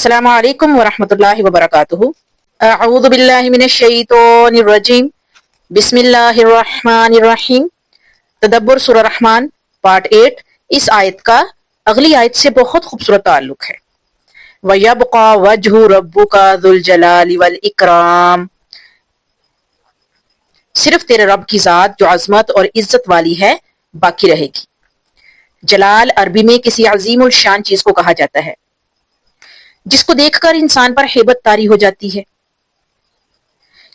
السلام علیکم ورحمۃ اللہ وبرکاتہ۔ اعوذ باللہ من الشیطان الرجیم، بسم اللہ الرحمن الرحیم۔ تدبر سورہ رحمان پارٹ 8۔ اس آیت کا اگلی آیت سے بہت خوبصورت تعلق ہے۔ وَيَبْقَى وَجْهُ رَبُّكَ ذُو الْجَلَالِ وَالْإِكْرَامِ، صرف تیرے رب کی ذات جو عظمت اور عزت والی ہے باقی رہے گی۔ جلال عربی میں کسی عظیم الشان چیز کو کہا جاتا ہے جس کو دیکھ کر انسان پر ہیبت طاری ہو جاتی ہے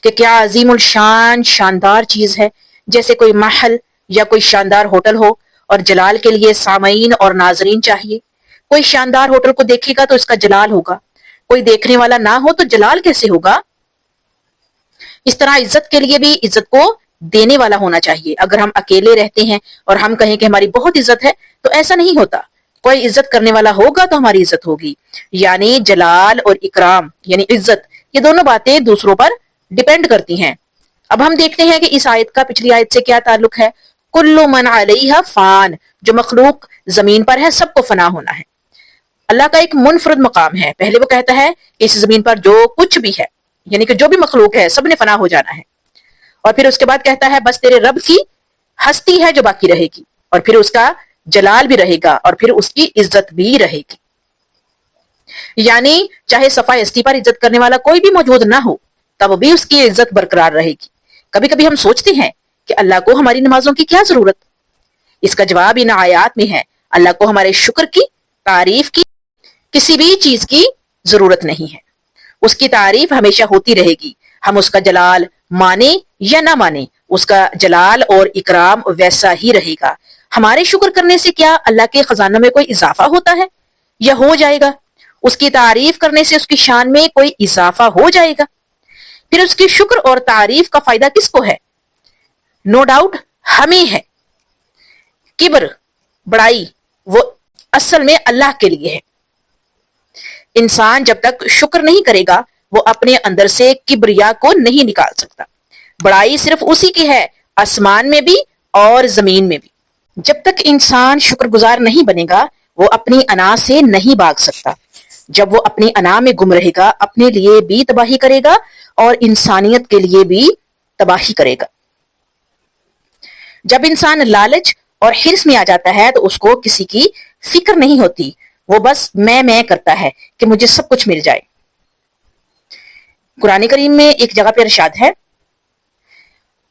کہ کیا عظیم الشان شاندار چیز ہے، جیسے کوئی محل یا کوئی شاندار ہوٹل ہو، اور جلال کے لیے سامعین اور ناظرین چاہیے۔ کوئی شاندار ہوٹل کو دیکھے گا تو اس کا جلال ہوگا، کوئی دیکھنے والا نہ ہو تو جلال کیسے ہوگا؟ اس طرح عزت کے لیے بھی عزت کو دینے والا ہونا چاہیے۔ اگر ہم اکیلے رہتے ہیں اور ہم کہیں کہ ہماری بہت عزت ہے تو ایسا نہیں ہوتا، کوئی عزت کرنے والا ہوگا تو ہماری عزت ہوگی۔ یعنی جلال اور اکرام یعنی عزت، یہ دونوں باتیں دوسروں پر ڈیپینڈ کرتی ہیں۔ اب ہم دیکھتے ہیں کہ اس آیت کا پچھلی آیت سے کیا تعلق ہے۔ کل من علیہا فان، جو مخلوق زمین پر ہے سب کو فنا ہونا ہے۔ اللہ کا ایک منفرد مقام ہے، پہلے وہ کہتا ہے کہ اس زمین پر جو کچھ بھی ہے، یعنی کہ جو بھی مخلوق ہے سب نے فنا ہو جانا ہے، اور پھر اس کے بعد کہتا ہے بس تیرے رب کی ہستی ہے جو باقی رہے گی، اور پھر اس کا جلال بھی رہے گا، اور پھر اس کی عزت بھی رہے گی۔ یعنی چاہے صفائے ہستی پر عزت کرنے والا کوئی بھی موجود نہ ہو تب بھی اس کی عزت برقرار رہے گی۔ کبھی کبھی ہم سوچتے ہیں کہ اللہ کو ہماری نمازوں کی کیا ضرورت؟ اس کا جواب ان آیات میں ہے۔ اللہ کو ہمارے شکر کی، تعریف کی، کسی بھی چیز کی ضرورت نہیں ہے۔ اس کی تعریف ہمیشہ ہوتی رہے گی، ہم اس کا جلال مانے یا نہ مانے، اس کا جلال اور اکرام ویسا ہی رہے گا۔ ہمارے شکر کرنے سے کیا اللہ کے خزانوں میں کوئی اضافہ ہوتا ہے یا ہو جائے گا؟ اس کی تعریف کرنے سے اس کی شان میں کوئی اضافہ ہو جائے گا؟ پھر اس کی شکر اور تعریف کا فائدہ کس کو ہے؟ نو ڈاؤٹ ہمیں ہے۔ کبر، بڑائی، وہ اصل میں اللہ کے لیے ہے۔ انسان جب تک شکر نہیں کرے گا وہ اپنے اندر سے کبریا کو نہیں نکال سکتا۔ بڑائی صرف اسی کی ہے، آسمان میں بھی اور زمین میں بھی۔ جب تک انسان شکر گزار نہیں بنے گا وہ اپنی انا سے نہیں بھاگ سکتا۔ جب وہ اپنی انا میں گم رہے گا اپنے لیے بھی تباہی کرے گا اور انسانیت کے لیے بھی تباہی کرے گا۔ جب انسان لالچ اور حرص میں آ جاتا ہے تو اس کو کسی کی فکر نہیں ہوتی، وہ بس میں کرتا ہے کہ مجھے سب کچھ مل جائے۔ قرآن کریم میں ایک جگہ پہ ارشاد ہے،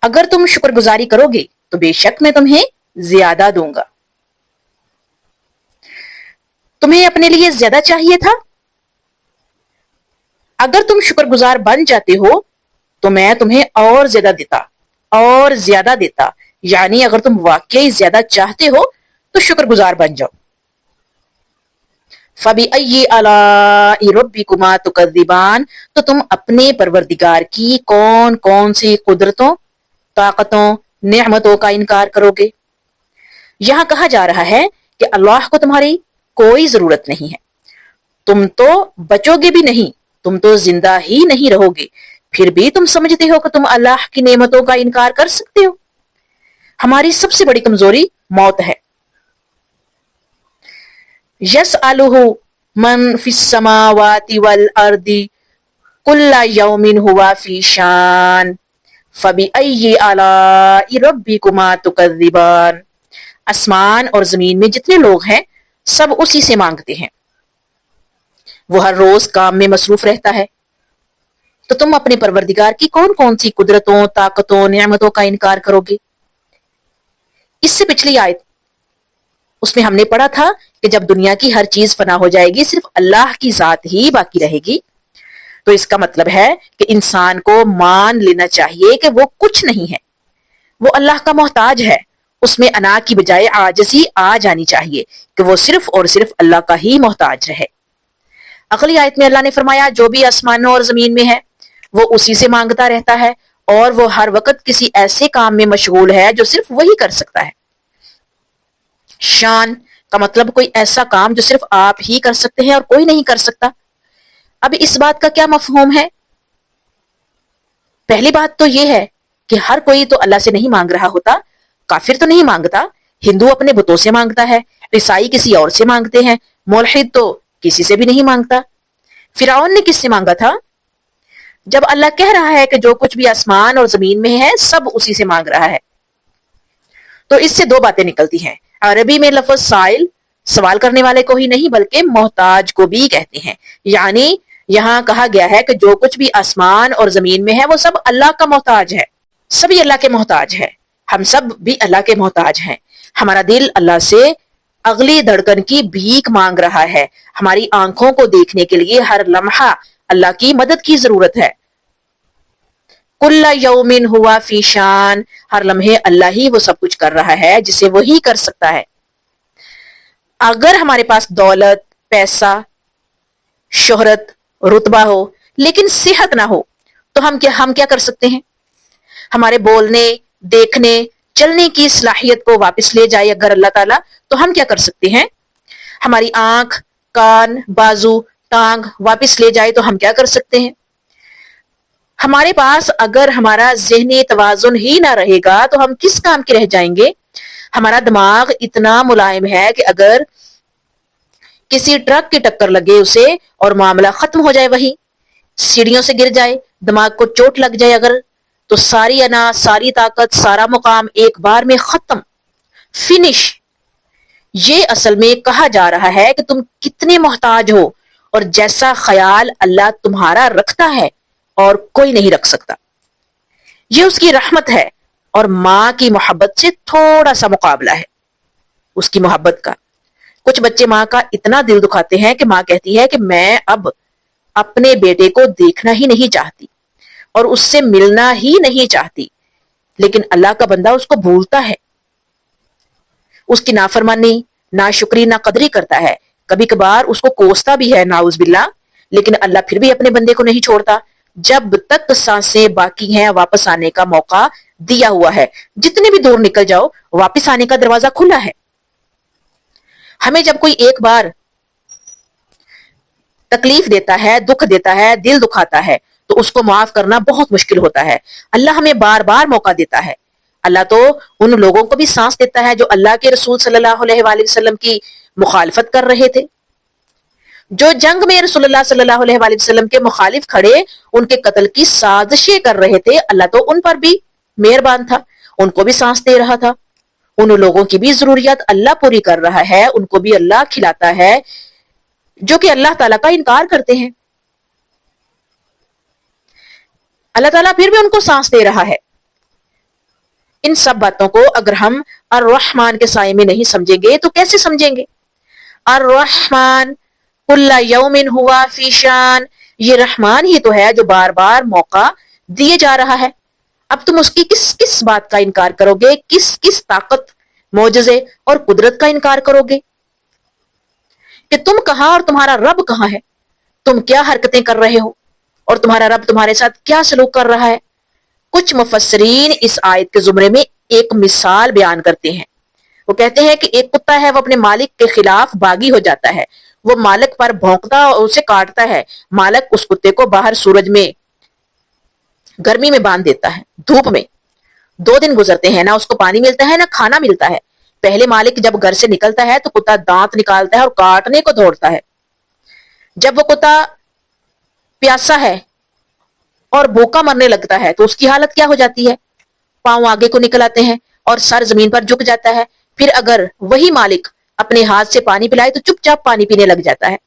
اگر تم شکر گزاری کرو گے تو بے شک میں تمہیں زیادہ دوں گا۔ تمہیں اپنے لیے زیادہ چاہیے تھا؟ اگر تم شکر گزار بن جاتے ہو تو میں تمہیں اور زیادہ دیتا، اور زیادہ دیتا۔ یعنی اگر تم واقعی زیادہ چاہتے ہو تو شکر گزار بن جاؤ۔ فَبِأَيِّ آلَاءِ رَبِّكُمَا تُكَذِّبَانِ، تو تم اپنے پروردگار کی کون کون سی قدرتوں، طاقتوں، نعمتوں کا انکار کرو گے؟ یہاں کہا جا رہا ہے کہ اللہ کو تمہاری کوئی ضرورت نہیں ہے، تم تو بچو گے بھی نہیں، تم تو زندہ ہی نہیں رہو گے، پھر بھی تم سمجھتے ہو کہ تم اللہ کی نعمتوں کا انکار کر سکتے ہو۔ ہماری سب سے بڑی کمزوری موت ہے۔ يَسْأَلُهُ مَنْ فِي السَّمَاوَاتِ وَالْأَرْضِ كُلَّ يَوْمٍ هُوَ فِي شَانٍ فَبِأَيِّ آلَاءِ رَبِّكُمَا تُكَذِّبَانِ، آسمان اور زمین میں جتنے لوگ ہیں سب اسی سے مانگتے ہیں، وہ ہر روز کام میں مصروف رہتا ہے، تو تم اپنے پروردگار کی کون کون سی قدرتوں، طاقتوں، نعمتوں کا انکار کرو گے؟ اس سے پچھلی آیت، اس میں ہم نے پڑھا تھا کہ جب دنیا کی ہر چیز فنا ہو جائے گی صرف اللہ کی ذات ہی باقی رہے گی، تو اس کا مطلب ہے کہ انسان کو مان لینا چاہیے کہ وہ کچھ نہیں ہے، وہ اللہ کا محتاج ہے۔ اس میں انا کی بجائے عاجزی آ جانی چاہیے کہ وہ صرف اور صرف اللہ کا ہی محتاج رہے۔ اگلی آیت میں اللہ نے فرمایا جو بھی آسمانوں اور زمین میں ہے وہ اسی سے مانگتا رہتا ہے، اور وہ ہر وقت کسی ایسے کام میں مشغول ہے جو صرف وہی کر سکتا ہے۔ شان کا مطلب کوئی ایسا کام جو صرف آپ ہی کر سکتے ہیں اور کوئی نہیں کر سکتا۔ اب اس بات کا کیا مفہوم ہے؟ پہلی بات تو یہ ہے کہ ہر کوئی تو اللہ سے نہیں مانگ رہا ہوتا، کافر تو نہیں مانگتا، ہندو اپنے بتوں سے مانگتا ہے، عیسائی کسی اور سے مانگتے ہیں، ملحد تو کسی سے بھی نہیں مانگتا۔ فرعون نے کس سے مانگا تھا؟ جب اللہ کہہ رہا ہے کہ جو کچھ بھی آسمان اور زمین میں ہے سب اسی سے مانگ رہا ہے، تو اس سے دو باتیں نکلتی ہیں۔ عربی میں لفظ سائل سوال کرنے والے کو ہی نہیں بلکہ محتاج کو بھی کہتے ہیں، یعنی یہاں کہا گیا ہے کہ جو کچھ بھی آسمان اور زمین میں ہے وہ سب اللہ کا محتاج ہے، سبھی اللہ کے محتاج ہے، ہم سب بھی اللہ کے محتاج ہیں۔ ہمارا دل اللہ سے اگلی دھڑکن کی بھیک مانگ رہا ہے، ہماری آنکھوں کو دیکھنے کے لیے ہر لمحہ اللہ کی مدد کی ضرورت ہے۔ کل یوم ہوا فی شان، ہر لمحے اللہ ہی وہ سب کچھ کر رہا ہے جسے وہی کر سکتا ہے۔ اگر ہمارے پاس دولت، پیسہ، شہرت، رتبہ ہو لیکن صحت نہ ہو تو ہم کیا کر سکتے ہیں؟ ہمارے بولنے، دیکھنے، چلنے کی صلاحیت کو واپس لے جائے اگر اللہ تعالیٰ، تو ہم کیا کر سکتے ہیں؟ ہماری آنکھ، کان، بازو، ٹانگ واپس لے جائے تو ہم کیا کر سکتے ہیں؟ ہمارے پاس اگر ہمارا ذہنی توازن ہی نہ رہے گا تو ہم کس کام کے رہ جائیں گے؟ ہمارا دماغ اتنا ملائم ہے کہ اگر کسی ٹرک کی ٹکر لگے اسے اور معاملہ ختم ہو جائے، وہی سیڑھیوں سے گر جائے، دماغ کو چوٹ لگ جائے اگر، تو ساری انا، ساری طاقت، سارا مقام ایک بار میں ختم، فنش۔ یہ اصل میں کہا جا رہا ہے کہ تم کتنے محتاج ہو اور جیسا خیال اللہ تمہارا رکھتا ہے اور کوئی نہیں رکھ سکتا۔ یہ اس کی رحمت ہے اور ماں کی محبت سے تھوڑا سا مقابلہ ہے اس کی محبت کا۔ کچھ بچے ماں کا اتنا دل دکھاتے ہیں کہ ماں کہتی ہے کہ میں اب اپنے بیٹے کو دیکھنا ہی نہیں چاہتی اور اس سے ملنا ہی نہیں چاہتی، لیکن اللہ کا بندہ اس کو بھولتا ہے، اس کی نافرمانی، ناشکری، ناقدری کرتا ہے، کبھی کبھار اس کو کوستا بھی ہے ناؤذ باللہ، لیکن اللہ پھر بھی اپنے بندے کو نہیں چھوڑتا۔ جب تک سانسیں باقی ہیں واپس آنے کا موقع دیا ہوا ہے، جتنے بھی دور نکل جاؤ واپس آنے کا دروازہ کھلا ہے۔ ہمیں جب کوئی ایک بار تکلیف دیتا ہے، دکھ دیتا ہے، دل دکھاتا ہے تو اس کو معاف کرنا بہت مشکل ہوتا ہے۔ اللہ ہمیں بار بار موقع دیتا ہے۔ اللہ تو ان لوگوں کو بھی سانس دیتا ہے جو اللہ کے رسول صلی اللہ علیہ وآلہ وسلم کی مخالفت کر رہے تھے، جو جنگ میں رسول اللہ صلی اللہ علیہ وآلہ وسلم کے مخالف کھڑے ان کے قتل کی سازشیں کر رہے تھے، اللہ تو ان پر بھی مہربان تھا، ان کو بھی سانس دے رہا تھا، ان لوگوں کی بھی ضروریات اللہ پوری کر رہا ہے، ان کو بھی اللہ کھلاتا ہے جو کہ اللہ تعالیٰ کا انکار کرتے ہیں۔ اللہ تعالیٰ پھر بھی ان کو سانس دے رہا ہے۔ ان سب باتوں کو اگر ہم الرحمن کے سائے میں نہیں سمجھیں گے تو کیسے سمجھیں گے؟ الرحمن کل یوم ہوا فی شان، یہ رحمان ہی تو ہے جو بار بار موقع دیے جا رہا ہے۔ اب تم اس کی کس کس بات کا انکار کرو گے؟ کس کس طاقت، معجزے اور قدرت کا انکار کرو گے؟ کہ تم کہاں اور تمہارا رب کہاں ہے؟ تم کیا حرکتیں کر رہے ہو اور تمہارا رب تمہارے ساتھ کیا سلوک کر رہا ہے؟ کچھ مفسرین اس آیت کے زمرے میں ایک مثال بیان کرتے ہیں۔ وہ کہتے ہیں کہ ایک کتا ہے، وہ اپنے مالک کے خلاف باغی ہو جاتا ہے، وہ مالک پر بھونکتا اور اسے کاٹتا ہے، مالک اس کتے کو باہر سورج میں، گرمی میں باندھ دیتا ہے، دھوپ میں۔ 2 دن گزرتے ہیں، نہ اس کو پانی ملتا ہے نہ کھانا ملتا ہے۔ پہلے مالک جب گھر سے نکلتا ہے تو کتا دانت نکالتا ہے اور کاٹنے کو دوڑتا ہے۔ جب وہ کتا پیاسا ہے اور بھوکا مرنے لگتا ہے تو اس کی حالت کیا ہو جاتی ہے؟ پاؤں آگے کو نکل آتے ہیں اور سر زمین پر جھک جاتا ہے۔ پھر اگر وہی مالک اپنے ہاتھ سے پانی پلائے تو چپ چاپ پانی پینے لگ جاتا ہے،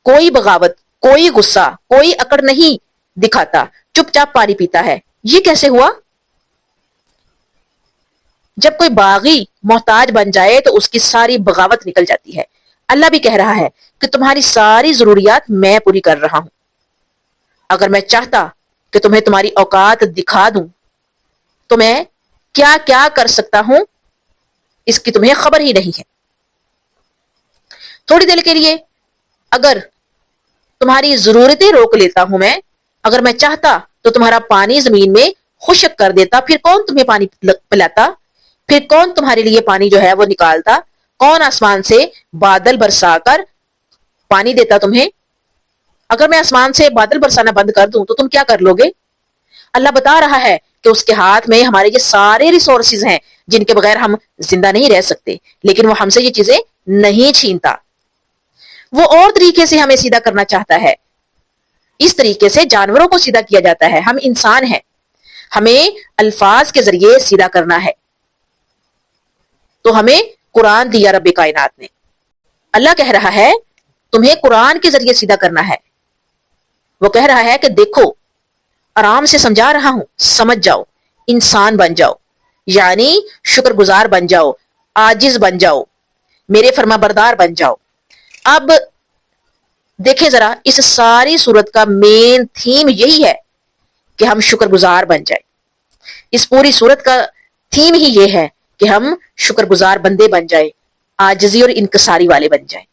کوئی بغاوت، کوئی غصہ، کوئی اکڑ نہیں دکھاتا، چپ چاپ پانی پیتا ہے۔ یہ کیسے ہوا؟ جب کوئی باغی محتاج بن جائے تو اس کی ساری بغاوت نکل جاتی ہے۔ اللہ بھی کہہ رہا ہے کہ تمہاری ساری ضروریات میں پوری کر رہا ہوں۔ اگر میں چاہتا کہ تمہیں تمہاری اوقات دکھا دوں تو میں کیا کیا کر سکتا ہوں اس کی تمہیں خبر ہی نہیں ہے۔ تھوڑی دیر کے لیے اگر تمہاری ضرورتیں روک لیتا ہوں میں، اگر میں چاہتا تو تمہارا پانی زمین میں خشک کر دیتا، پھر کون تمہیں پانی پلاتا؟ پھر کون تمہارے لیے پانی جو ہے وہ نکالتا؟ کون آسمان سے بادل برسا کر پانی دیتا تمہیں؟ اگر میں آسمان سے بادل برسانا بند کر دوں تو تم کیا کر لو گے؟ اللہ بتا رہا ہے کہ اس کے ہاتھ میں ہمارے یہ سارے ریسورسز ہیں جن کے بغیر ہم زندہ نہیں رہ سکتے، لیکن وہ ہم سے یہ چیزیں نہیں چھینتا۔ وہ اور طریقے سے ہمیں سیدھا کرنا چاہتا ہے، اس طریقے سے جانوروں کو سیدھا کیا جاتا ہے. ہم انسان ہیں, ہمیں الفاظ کے ذریعے سیدھا کرنا ہے. تو ہمیں قرآن دیا رب کائنات نے. اللہ کہہ رہا ہے تمہیں قرآن کے ذریعے سیدھا کرنا ہے. وہ کہہ رہا ہے کہ دیکھو آرام سے سمجھا رہا ہوں, سمجھ جاؤ, انسان بن جاؤ, یعنی شکر گزار بن جاؤ, عاجز بن جاؤ, میرے فرما بردار بن جاؤ. اب دیکھیں ذرا, اس ساری صورت کا مین تھیم یہی ہے کہ ہم شکر گزار بن جائیں. اس پوری صورت کا تھیم ہی یہ ہے کہ ہم شکر گزار بندے بن جائیں, عاجزی اور انکساری والے بن جائیں.